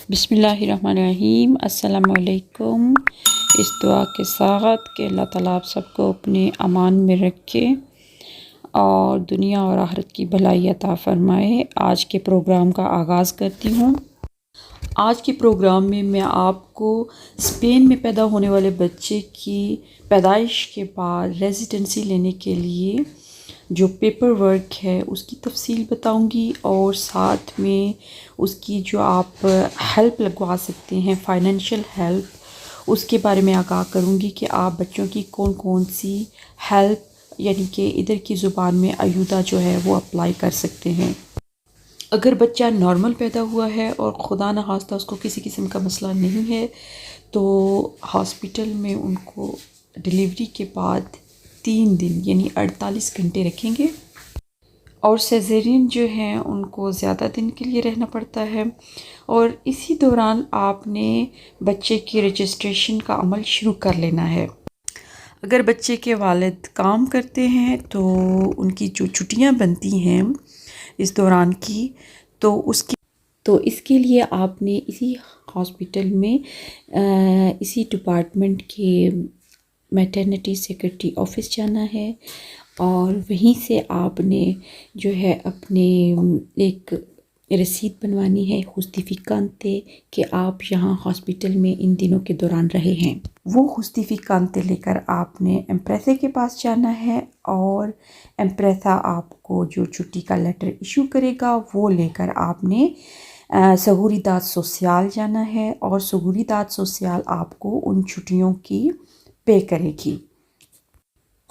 बिस्मिल्लाहिर्रहमानिर्रहीम। अस्सलामु अलैकुम। इस दुआ के साथ कि अल्लाह ताला आप सबको अपने अमान में रखे और दुनिया और आखिरत की भलाई अता फ़रमाए। आज के प्रोग्राम का आगाज़ करती हूँ। आज के प्रोग्राम में मैं आपको स्पेन में पैदा होने वाले बच्चे की पैदाइश के बाद रेजिडेंसी लेने के लिए जो पेपर वर्क है उसकी तफसील बताऊंगी और साथ में उसकी जो आप हेल्प लगवा सकते हैं, फाइनेंशियल हेल्प, उसके बारे में आगाह करूंगी कि आप बच्चों की कौन कौन सी हेल्प यानी कि इधर की ज़ुबान में अयूदा जो है वो अप्लाई कर सकते हैं। अगर बच्चा नॉर्मल पैदा हुआ है और खुदा न खास्ता उसको किसी किस्म का मसला नहीं है तो हॉस्पिटल में उनको डिलीवरी के बाद 3 दिन यानी 48 घंटे रखेंगे और सेजेरियन जो हैं उनको ज़्यादा दिन के लिए रहना पड़ता है। और इसी दौरान आपने बच्चे की रजिस्ट्रेशन का अमल शुरू कर लेना है। अगर बच्चे के वालिद काम करते हैं तो उनकी जो छुट्टियां बनती हैं इस दौरान की तो इसके लिए आपने इसी हॉस्पिटल में इसी डिपार्टमेंट के मैटरनिटी सेक्रेटरी ऑफिस जाना है और वहीं से आपने जो है अपने एक रसीद बनवानी है जुस्टिफिकांते कि आप यहाँ हॉस्पिटल में इन दिनों के दौरान रहे हैं। वो जुस्टिफिकांते लेकर आपने एम्प्रेसा के पास जाना है और एम्प्रेसा आपको जो छुट्टी का लेटर इशू करेगा वो लेकर आपने seguridad सोशल जाना है और seguridad सोशल आपको उन छुट्टियों की पे करेगी।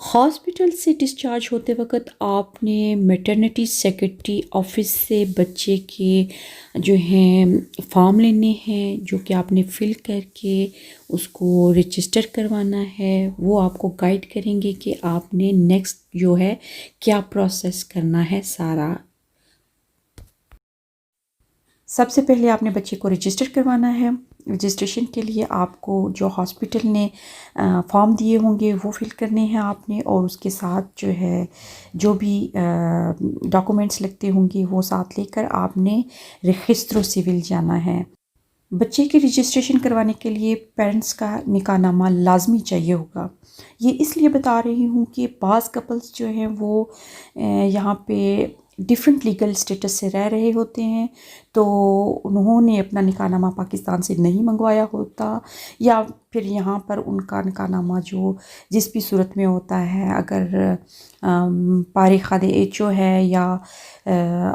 हॉस्पिटल से डिस्चार्ज होते वक्त आपने मैटरनिटी सेक्रेटरी ऑफिस से बच्चे के जो हैं फॉर्म लेने हैं जो कि आपने फिल करके उसको रजिस्टर करवाना है। वो आपको गाइड करेंगे कि आपने नेक्स्ट जो है क्या प्रोसेस करना है सारा। सबसे पहले आपने बच्चे को रजिस्टर करवाना है। रजिस्ट्रेशन के लिए आपको जो हॉस्पिटल ने फॉर्म दिए होंगे वो फिल करने हैं आपने और उसके साथ जो है जो भी डॉक्यूमेंट्स लगते होंगे वो साथ लेकर आपने रजिस्ट्रो सिविल जाना है। बच्चे की रजिस्ट्रेशन करवाने के लिए पेरेंट्स का निकाहनामा लाजमी चाहिए होगा। ये इसलिए बता रही हूँ कि बाज़ कपल्स जो हैं वो यहाँ पे डिफरेंट लीगल स्टेटस से रह रहे होते हैं तो उन्होंने अपना निकाहनामा पाकिस्तान से नहीं मंगवाया होता या फिर यहाँ पर उनका निकाहनामा जो जिस भी सूरत में होता है अगर पारिखाद एचओ है या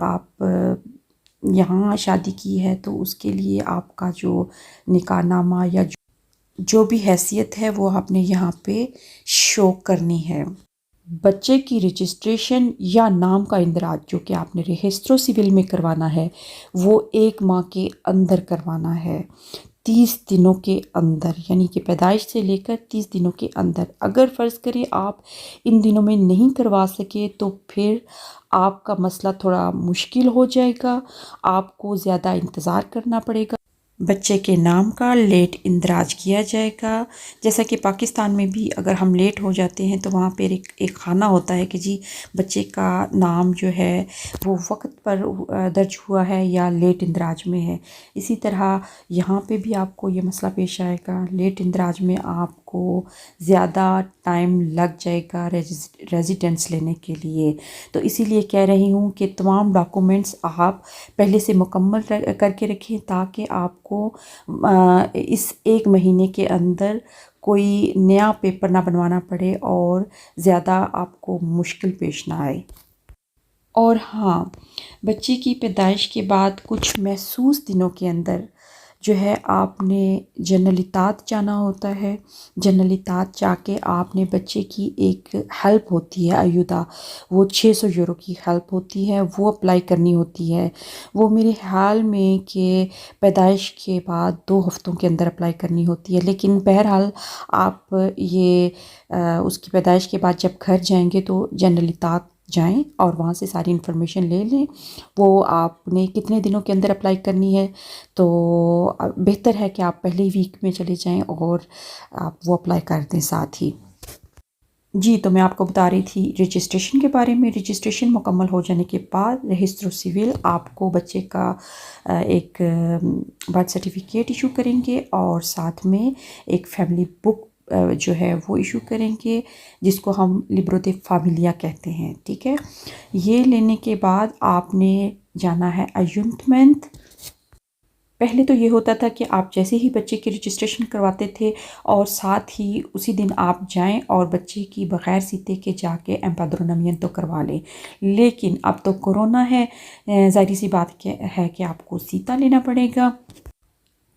आप यहाँ शादी की है तो उसके लिए आपका जो निकाहनामा या जो भी हैसियत है वो आपने यहाँ पे शो करनी है। बच्चे की रजिस्ट्रेशन या नाम का इंदराज जो कि आपने रजिस्ट्रो सिविल में करवाना है वो 1 माह के अंदर करवाना है, 30 दिनों के अंदर, यानी कि पैदाइश से लेकर 30 दिनों के अंदर। अगर फ़र्ज़ करें आप इन दिनों में नहीं करवा सके तो फिर आपका मसला थोड़ा मुश्किल हो जाएगा, आपको ज़्यादा इंतज़ार करना पड़ेगा। बच्चे के नाम का लेट इंदराज किया जाएगा। जैसा कि पाकिस्तान में भी अगर हम लेट हो जाते हैं तो वहाँ पर एक खाना होता है कि जी बच्चे का नाम जो है वो वक्त पर दर्ज हुआ है या लेट इंदराज में है। इसी तरह यहाँ पे भी आपको ये मसला पेश आएगा, लेट इंदराज में आपको ज़्यादा टाइम लग जाएगा रेजिडेंस लेने के लिए। तो इसीलिए कह रही हूँ कि तमाम डॉक्यूमेंट्स आप पहले से मुकम्मल करके रखें ताकि आपको इस 1 महीने के अंदर कोई नया पेपर ना बनवाना पड़े और ज़्यादा आपको मुश्किल पेश ना आए। और हाँ, बच्चे की पैदाइश के बाद कुछ महसूस दिनों के अंदर जो है आपने जनरलितात जाना होता है। जनरलितात जाके आपने बच्चे की एक हेल्प होती है अयूदा, वो 600 यूरो की हेल्प होती है, वो अप्लाई करनी होती है। वो मेरे ख्याल में कि पैदाइश के बाद 2 हफ्तों के अंदर अप्लाई करनी होती है, लेकिन बहरहाल आप ये उसकी पैदाइश के बाद जब घर जाएंगे तो जनरलितात जाएं और वहाँ से सारी इन्फॉर्मेशन ले लें। वो आपने कितने दिनों के अंदर अप्लाई करनी है तो बेहतर है कि आप पहले वीक में चले जाएं और आप वो अप्लाई कर दें साथ ही। जी, तो मैं आपको बता रही थी रजिस्ट्रेशन के बारे में। रजिस्ट्रेशन मुकम्मल हो जाने के बाद रजिस्टर सिविल आपको बच्चे का एक बर्थ सर्टिफिकेट इशू करेंगे और साथ में एक फैमिली बुक जो है वो इशू करेंगे, जिसको हम लिब्रो दे फामिलिया कहते हैं, ठीक है। ये लेने के बाद आपने जाना है अय्युंटमेंट। पहले तो ये होता था कि आप जैसे ही बच्चे की रजिस्ट्रेशन करवाते थे और साथ ही उसी दिन आप जाएं और बच्चे की बग़ैर सीते के जाके एम्पाद्रोनमियन करवा लें। लेकिन अब तो कोरोना है, ज़ाहिर सी बात है कि आपको सीता लेना पड़ेगा।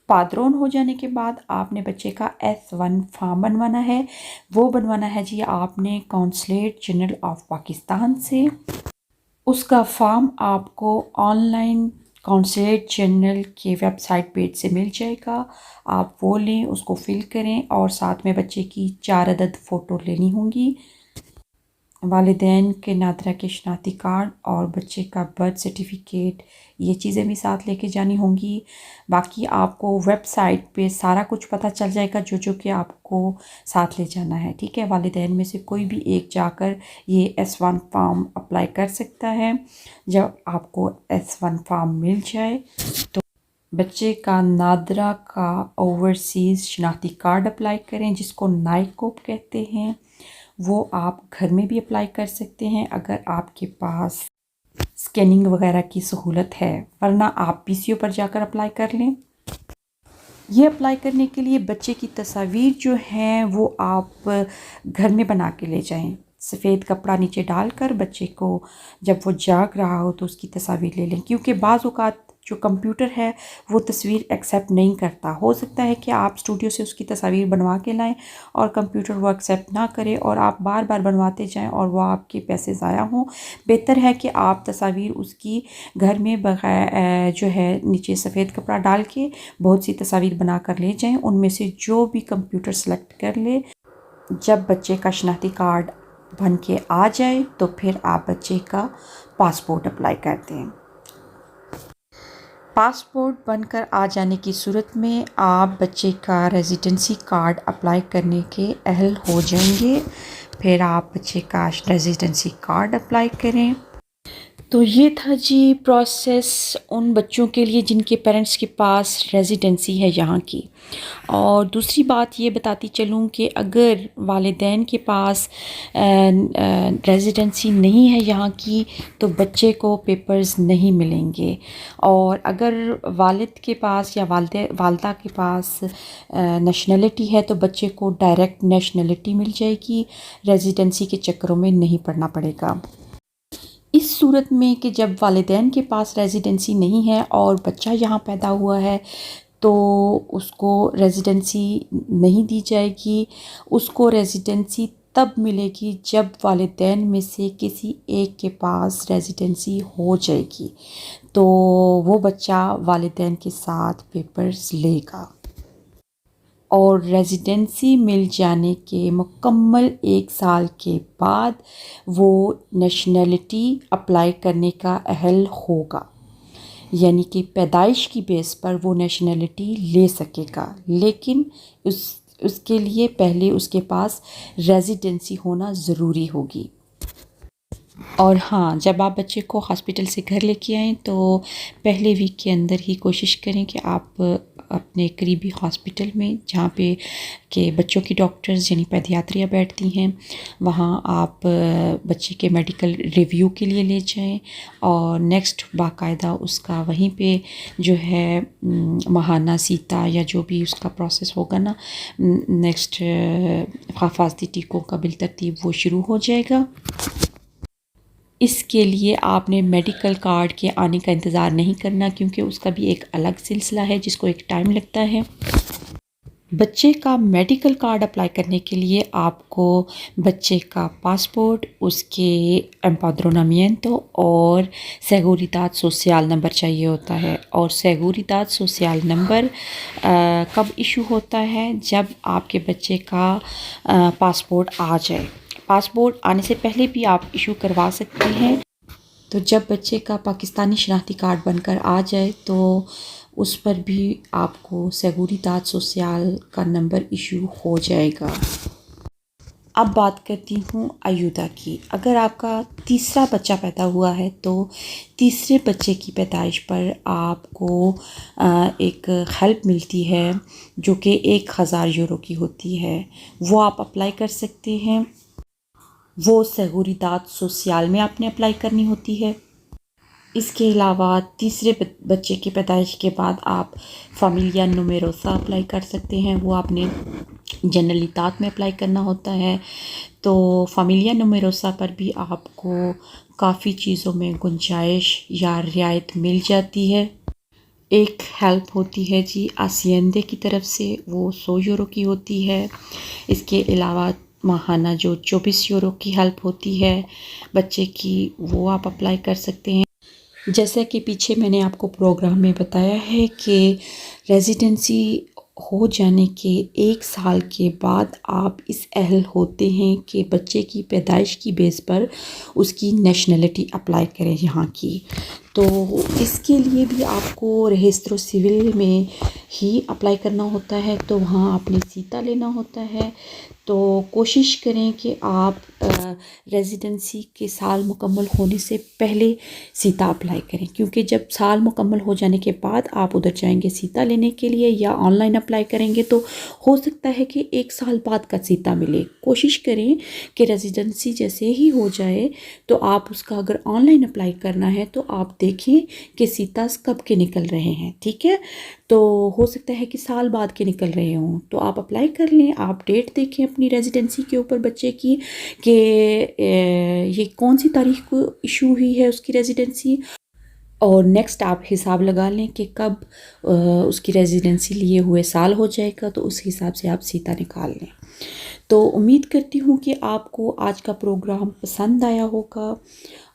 पाद्रोन हो जाने के बाद आपने बच्चे का S1 फॉर्म बनवाना है। वो बनवाना है जी आपने कौंसलेट जनरल ऑफ पाकिस्तान से। उसका फॉर्म आपको ऑनलाइन कौंसलेट जनरल के वेबसाइट पेज से मिल जाएगा। आप वो लें, उसको फिल करें और साथ में बच्चे की 4 अदद फ़ोटो लेनी होंगी। वालिदैन के नादरा के शनाख्ती कार्ड और बच्चे का बर्थ सर्टिफिकेट, ये चीज़ें भी साथ लेके जानी होंगी। बाकी आपको वेबसाइट पे सारा कुछ पता चल जाएगा जो जो कि आपको साथ ले जाना है, ठीक है। वालिदैन में से कोई भी एक जाकर ये S1 फॉर्म अप्लाई कर सकता है। जब आपको S1 फॉर्म मिल जाए तो बच्चे का नादरा का ओवरसीज़ शनाख्ती कार्ड अप्लाई करें, जिसको नाइकोप कहते हैं। वो आप घर में भी अप्लाई कर सकते हैं अगर आपके पास स्कैनिंग वगैरह की सहूलत है, वरना आप PCO पर जाकर अप्लाई कर लें। ये अप्लाई करने के लिए बच्चे की तस्वीर जो हैं वो आप घर में बना के ले जाएं। सफ़ेद कपड़ा नीचे डालकर बच्चे को जब वो जाग रहा हो तो उसकी तस्वीर ले लें, क्योंकि बाज़ औक़ात जो कंप्यूटर है वो तस्वीर एक्सेप्ट नहीं करता। हो सकता है कि आप स्टूडियो से उसकी तस्वीर बनवा के लाएं और कंप्यूटर वो एक्सेप्ट ना करे और आप बार बार बनवाते जाएं और वो आपके पैसे ज़ाया हों। बेहतर है कि आप तस्वीर उसकी घर में बगैर जो है नीचे सफ़ेद कपड़ा डाल के बहुत सी तस्वीर बना कर ले जाएं, उनमें से जो भी कंप्यूटर सेलेक्ट कर ले। जब बच्चे का शनाख्ती कार्ड बन के आ जाए तो फिर आप बच्चे का पासपोर्ट अप्लाई कर दें। पासपोर्ट बनकर आ जाने की सूरत में आप बच्चे का रेजिडेंसी कार्ड अप्लाई करने के अहल हो जाएंगे। फिर आप बच्चे का रेजिडेंसी कार्ड अप्लाई करें। तो ये था जी प्रोसेस उन बच्चों के लिए जिनके पेरेंट्स के पास रेजिडेंसी है यहाँ की। और दूसरी बात ये बताती चलूँ कि अगर वालिदैन के पास रेजिडेंसी नहीं है यहाँ की तो बच्चे को पेपर्स नहीं मिलेंगे। और अगर वालिद के पास या वालदा के पास नेशनलिटी है तो बच्चे को डायरेक्ट नेशनलिटी मिल जाएगी, रेजिडेंसी के चक्करों में नहीं पड़ना पड़ेगा। इस सूरत में कि जब वालिदैन के पास रेजिडेंसी नहीं है और बच्चा यहाँ पैदा हुआ है तो उसको रेजिडेंसी नहीं दी जाएगी। उसको रेजिडेंसी तब मिलेगी जब वालिदैन में से किसी एक के पास रेजिडेंसी हो जाएगी, तो वो बच्चा वालिदैन के साथ पेपर्स लेगा। और रेजिडेंसी मिल जाने के मुकम्मल 1 साल के बाद वो नेशनलिटी अप्लाई करने का अहल होगा, यानी कि पैदाइश की बेस पर वो नेशनलिटी ले सकेगा। लेकिन उसके लिए पहले उसके पास रेजिडेंसी होना ज़रूरी होगी। और हाँ, जब आप बच्चे को हॉस्पिटल से घर लेके आएँ तो पहले वीक के अंदर ही कोशिश करें कि आप अपने करीबी हॉस्पिटल में जहाँ पे के बच्चों की डॉक्टर्स यानी पेडियाट्रिया बैठती हैं, वहाँ आप बच्चे के मेडिकल रिव्यू के लिए ले जाएं और नेक्स्ट बाकायदा उसका वहीं पे जो है माहाना सीता या जो भी उसका प्रोसेस होगा ना, नेक्स्ट हिफाजती टीकों का बिलतरतीब वो शुरू हो जाएगा। इसके लिए आपने मेडिकल कार्ड के आने का इंतज़ार नहीं करना, क्योंकि उसका भी एक अलग सिलसिला है जिसको एक टाइम लगता है। बच्चे का मेडिकल कार्ड अप्लाई करने के लिए आपको बच्चे का पासपोर्ट, उसके एम्पाद्रोनमिएंतो और सेगुरिताद सोशल नंबर चाहिए होता है। और सेगुरिताद सोशल नंबर कब इशू होता है? जब आपके बच्चे का पासपोर्ट आ जाए। पासपोर्ट आने से पहले भी आप इशू करवा सकते हैं। तो जब बच्चे का पाकिस्तानी शनाख्ती कार्ड बनकर आ जाए तो उस पर भी आपको सेगुरिताद सोशल का नंबर इशू हो जाएगा। अब बात करती हूँ अयुदा की। अगर आपका तीसरा बच्चा पैदा हुआ है तो तीसरे बच्चे की पैदाइश पर आपको एक हेल्प मिलती है जो कि 1000 यूरो की होती है। वो आप अप्लाई कर सकते हैं। वो seguridad social में आपने अप्लाई करनी होती है। इसके अलावा तीसरे बच्चे की पैदाइश के बाद आप familia numerosa अप्लाई कर सकते हैं। वो आपने जनरलितात में अप्लाई करना होता है। तो familia numerosa पर भी आपको काफ़ी चीज़ों में गुंजाइश या रियायत मिल जाती है। एक हेल्प होती है जी आसियंदे की तरफ से, वो 100 यूरो की होती है। इसके अलावा माहाना जो 24 यूरो की हेल्प होती है बच्चे की, वो आप अप्लाई कर सकते हैं। जैसा कि पीछे मैंने आपको प्रोग्राम में बताया है कि रेजिडेंसी हो जाने के 1 साल के बाद आप इस अहल होते हैं कि बच्चे की पैदाइश की बेस पर उसकी नेशनलिटी अप्लाई करें यहाँ की। तो इसके लिए भी आपको रजिस्ट्रो सिविल में ही अप्लाई करना होता है। तो वहाँ आपने सीता लेना होता है। तो कोशिश करें कि आप रेजिडेंसी के साल मुकम्मल होने से पहले सीता अप्लाई करें, क्योंकि जब साल मुकम्मल हो जाने के बाद आप उधर जाएंगे सीता लेने के लिए या ऑनलाइन अप्लाई करेंगे तो हो सकता है कि 1 साल बाद का सीता मिले। कोशिश करें कि रेजिडेंसी जैसे ही हो जाए तो आप उसका अगर ऑनलाइन अप्लाई करना है तो आप देखें कि सीता कब के निकल रहे हैं, ठीक है। तो हो सकता है कि साल बाद के निकल रहे हों तो आप अप्लाई कर लें। आप डेट देखें अपनी रेजिडेंसी के ऊपर बच्चे की कि ये कौन सी तारीख को इशू हुई है उसकी रेजिडेंसी, और नेक्स्ट आप हिसाब लगा लें कि कब उसकी रेजिडेंसी लिए हुए साल हो जाएगा, तो उस हिसाब से आप सीता निकाल लें। तो उम्मीद करती हूँ कि आपको आज का प्रोग्राम पसंद आया होगा,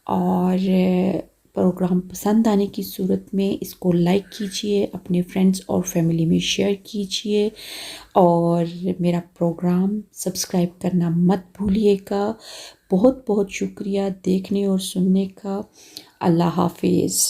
और प्रोग्राम पसंद आने की सूरत में इसको लाइक कीजिए, अपने फ्रेंड्स और फैमिली में शेयर कीजिए, और मेरा प्रोग्राम सब्सक्राइब करना मत भूलिएगा। बहुत बहुत शुक्रिया देखने और सुनने का। अल्लाह हाफिज़।